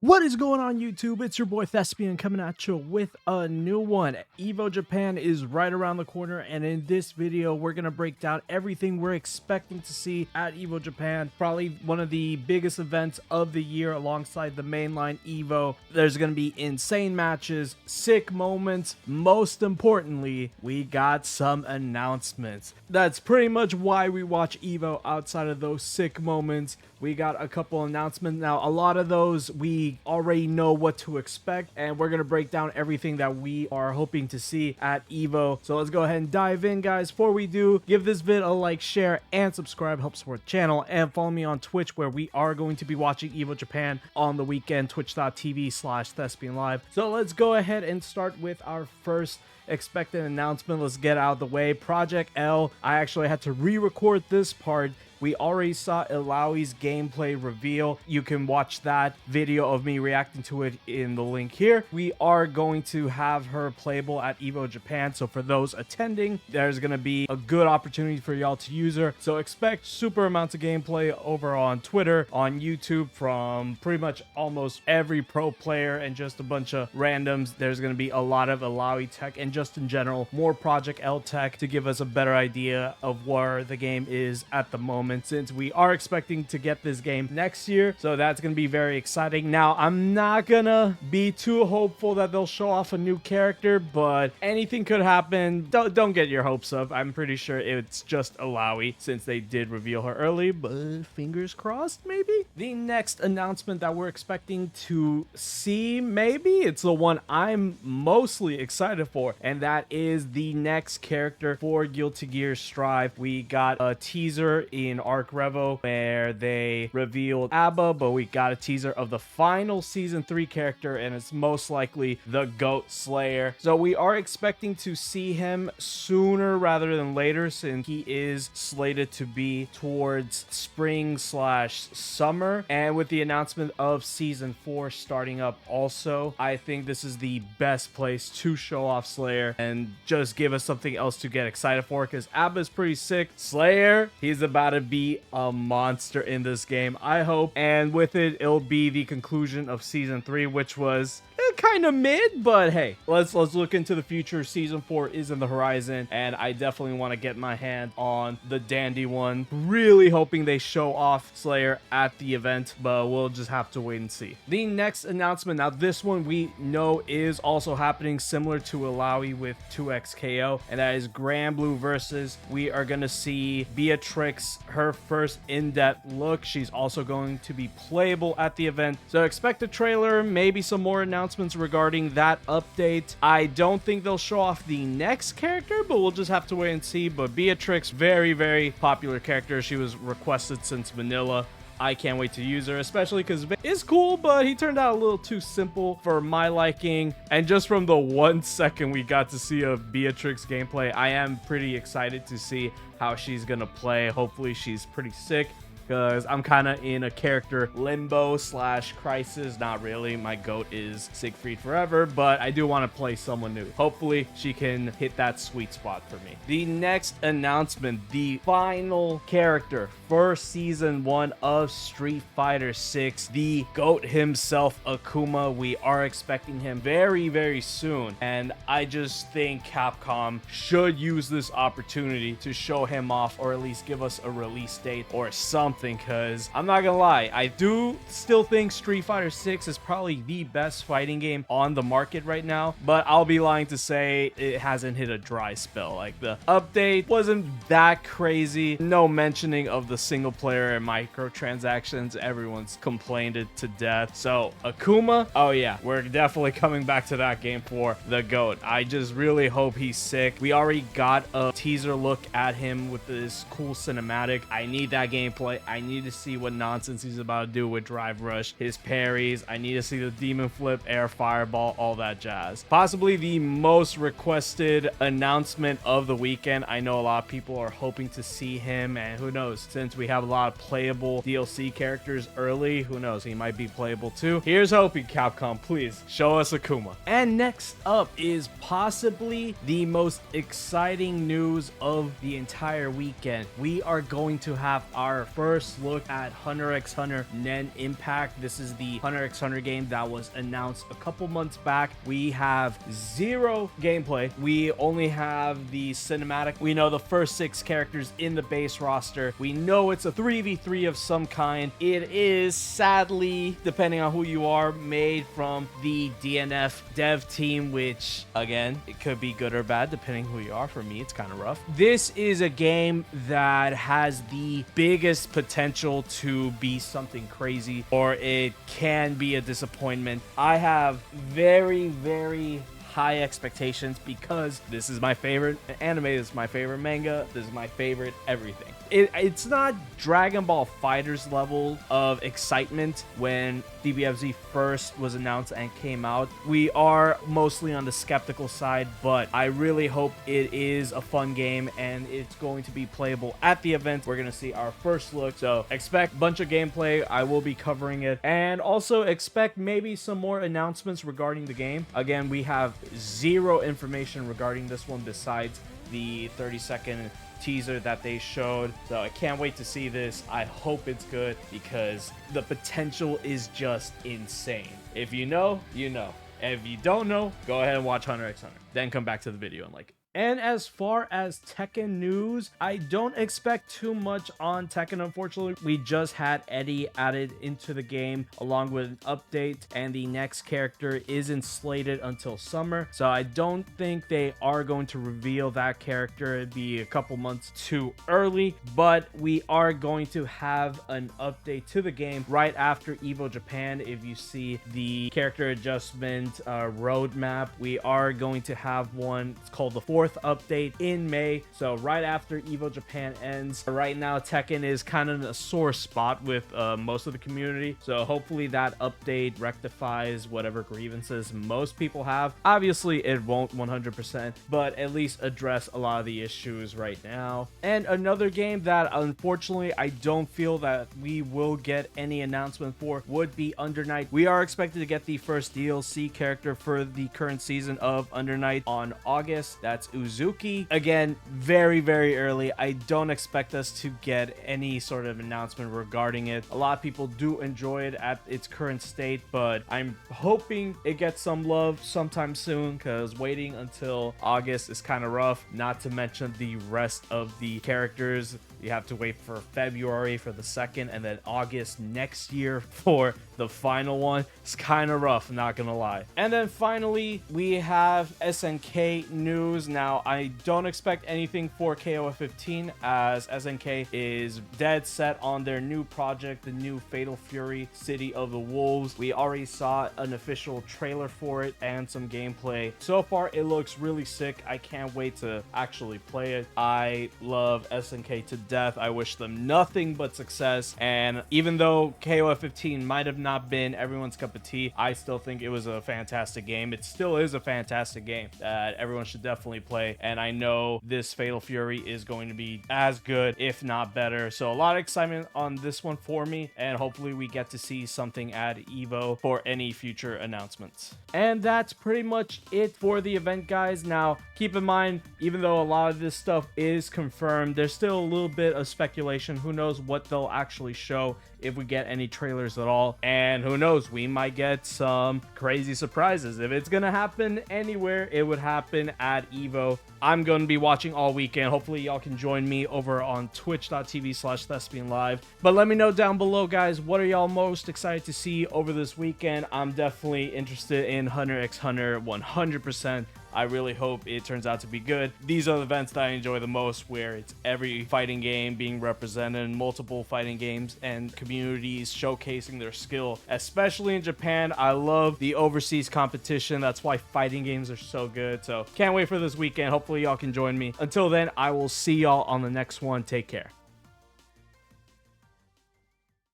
What is going on YouTube? It's your boy Thespian coming at you with a new one. EVO Japan is right around the corner, and in this video we're going to break down everything we're expecting to see at EVO Japan. Probably one of the biggest events of the year alongside the mainline EVO. There's going to be insane matches, sick moments. Most importantly, we got some announcements. That's pretty much why we watch EVO. Outside of those sick moments, we got a couple announcements. Now, a lot of those we already know what to expect, and we're going to break down everything that we are hoping to see at EVO. So let's go ahead and dive in, guys. Before we do, give this vid a like, share, and subscribe. Help support the channel, and follow me on Twitch, where we are going to be watching EVO Japan on the weekend, twitch.tv/Thespian Live. So let's go ahead and start with our first expected announcement. Let's get out of the way. Project L. I actually had to re-record this part. We already saw Illaoi's gameplay reveal. You can watch that video of me reacting to it in the link here. We are going to have her playable at EVO Japan, so for those attending, there's going to be a good opportunity for y'all to use her. So expect super amounts of gameplay over on Twitter, on YouTube, from pretty much almost every pro player and just a bunch of randoms. There's going to be a lot of Illaoi tech and just in general, more Project L tech to give us a better idea of where the game is at the moment, since we are expecting to get this game next year. So that's going to be very exciting. Now, I'm not gonna be too hopeful that they'll show off a new character, but anything could happen. Don't get your hopes up. I'm pretty sure it's just Illaoi, since they did reveal her early, but fingers crossed, maybe. The next announcement that we're expecting to see, maybe it's the one I'm mostly excited for, and that is the next character for Guilty Gear Strive. We got a teaser in Arc Revo where they revealed Abba, but we got a teaser of the final season 3 character, and it's most likely the Goat Slayer. So we are expecting to see him sooner rather than later, since he is slated to be towards spring/summer. And with the announcement of season 4 starting up also, I think this is the best place to show off Slayer and just give us something else to get excited for, because Abba is pretty sick. Slayer, he's about to be a monster in this game, I hope. And with it, it'll be the conclusion of season 3, which was kind of mid, but hey, let's look into the future. Season 4 is in the horizon, and I definitely want to get my hand on the dandy one. Really hoping they show off Slayer at the event, but we'll just have to wait and see. The next announcement, now this one we know is also happening, similar to Illaoi with 2XKO, and that is Granblue versus. We are going to see Beatrix, her first in-depth look. She's also going to be playable at the event, so expect a trailer, maybe some more announcements regarding that update. I don't think they'll show off the next character, but we'll just have to wait and see. But Beatrix, very popular character. She was requested since vanilla. I can't wait to use her, especially because Vic is cool, but he turned out a little too simple for my liking. And just from the 1 second we got to see of Beatrix gameplay, I am pretty excited to see how she's gonna play. Hopefully she's pretty sick, because I'm kind of in a character limbo/crisis. Not really. My goat is Siegfried forever, but I do want to play someone new. Hopefully she can hit that sweet spot for me. The next announcement, the final character for season 1 of Street Fighter 6, the goat himself, Akuma. We are expecting him very soon, and I just think Capcom should use this opportunity to show him off, or at least give us a release date or something. Because I'm not gonna lie, I do still think Street Fighter 6 is probably the best fighting game on the market right now, but I'll be lying to say it hasn't hit a dry spell. Like, the update wasn't that crazy, no mentioning of the single player and microtransactions. Everyone's complained it to death. So Akuma, oh yeah, we're definitely coming back to that game for the GOAT. I just really hope he's sick. We already got a teaser look at him with this cool cinematic. I need that gameplay. I need to see what nonsense he's about to do with Drive Rush, his parries. I need to see the Demon Flip, Air Fireball, all that jazz. Possibly the most requested announcement of the weekend. I know a lot of people are hoping to see him, and who knows, since we have a lot of playable DLC characters early, who knows, he might be playable too. Here's hoping, Capcom, please show us Akuma. And next up is possibly the most exciting news of the entire weekend. We are going to have our first first look at HunterX Hunter Nen Impact. This is the HunterX Hunter game that was announced a couple months back. We have zero gameplay. We only have the cinematic. We know the first 6 characters in the base roster. We know it's a 3v3 of some kind. It is, sadly, depending on who you are, made from the DNF dev team, which, again, it could be good or bad depending who you are. For me, it's kind of rough. This is a game that has the biggest potential to be something crazy, or it can be a disappointment. I have very, very high expectations because this is my favorite anime, this is my favorite manga, this is my favorite everything. It's not Dragon Ball FighterZ level of excitement when DBFZ first was announced and came out. We are mostly on the skeptical side, but I really hope it is a fun game and it's going to be playable at the event. We're going to see our first look, so expect a bunch of gameplay. I will be covering it, and also expect maybe some more announcements regarding the game. Again, we have zero information regarding this one besides the 30-second teaser that they showed, so I can't wait to see this. I hope it's good because the potential is just insane. If you know, you know. If you don't know, go ahead and watch HunterX Hunter, then come back to the video and like it. And as far as Tekken news, I don't expect too much on Tekken, unfortunately. We just had Eddie added into the game along with an update, and the next character isn't slated until summer. So I don't think they are going to reveal that character. It'd be a couple months too early, but we are going to have an update to the game right after EVO Japan. If you see the character adjustment roadmap, we are going to have one. It's called the 4th update in May, so right after EVO Japan ends. Right now Tekken is kind of in a sore spot with most of the community, so hopefully that update rectifies whatever grievances most people have. Obviously it won't 100%, but at least address a lot of the issues right now. And another game that unfortunately I don't feel that we will get any announcement for would be Undernight. We are expected to get the first DLC character for the current season of Undernight on August. That's Uzuki. Again, very, very early. I don't expect us to get any sort of announcement regarding it. A lot of people do enjoy it at its current state, but I'm hoping it gets some love sometime soon, because waiting until August is kind of rough. Not to mention the rest of the characters. You have to wait for February for the second, and then August next year for the final one. It's kind of rough, not gonna lie. And then finally, we have SNK news. Now, I don't expect anything for KOF 15, as SNK is dead set on their new project, the new Fatal Fury City of the Wolves. We already saw an official trailer for it and some gameplay. So far, it looks really sick. I can't wait to actually play it. I love SNK to death. I wish them nothing but success, and even though KOF 15 might have not been everyone's cup of tea, I still think it was a fantastic game. It still is a fantastic game that everyone should definitely play, and I know this Fatal Fury is going to be as good, if not better. So a lot of excitement on this one for me, and hopefully we get to see something at EVO for any future announcements. And that's pretty much it for the event, guys. Now, keep in mind, even though a lot of this stuff is confirmed, there's still a little bit of speculation. Who knows what they'll actually show, if we get any trailers at all, and who knows, we might get some crazy surprises. If it's gonna happen anywhere, it would happen at EVO. I'm gonna be watching all weekend. Hopefully y'all can join me over on twitch.tv/thespianlive. But let me know down below, guys, what are y'all most excited to see over this weekend? I'm definitely interested in HunterX Hunter 100%. I really hope it turns out to be good. These are the events that I enjoy the most, where it's every fighting game being represented, multiple fighting games, and communities showcasing their skill. Especially in Japan, I love the overseas competition. That's why fighting games are so good. So can't wait for this weekend. Hopefully y'all can join me. Until then, I will see y'all on the next one. Take care.